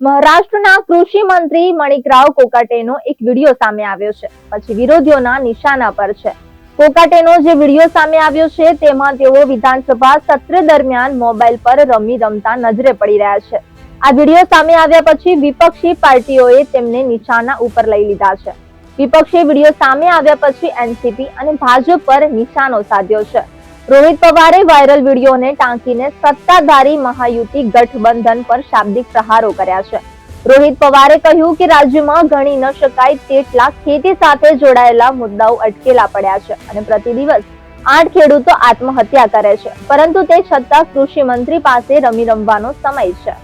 મહારાષ્ટ્રના કૃષિ મંત્રી મણિકરાવ કોકાટેનો એક વિડીયો સામે આવ્યો છે, પછી વિરોધીઓના નિશાના પર છે। કોકાટેનો જે વિડીયો સામે આવ્યો છે તેમાં તેઓ વિધાનસભા સત્ર દરમિયાન મોબાઈલ પર રમી રમતા નજરે પડી રહ્યા છે। આ વિડીયો સામે આવ્યા પછી વિપક્ષી પાર્ટીઓએ તેમને નિશાના ઉપર લઈ લીધા છે। વિપક્ષે વિડીયો સામે આવ્યા પછી એનસીપી અને ભાજપ પર નિશાનો સાધ્યો છે। રોહિત પવારે વાયરલ વિડીયોને ટાંકીને સત્તાધારી મહાયુતિ ગઠબંધન પર શાબ્દિક પ્રહારો કર્યા છે। રોહિત પવારે કહ્યું કે રાજ્યમાં ગણી ન શકાય તેટલા ખેતી સાથે જોડાયેલા મુદ્દાઓ અટકેલા પડ્યા છે અને પ્રતિ દિવસ 8 ખેડૂતો આત્મહત્યા કરે છે, પરંતુ તે છતાં કૃષિ મંત્રી પાસે રમી રમવાનો સમય છે।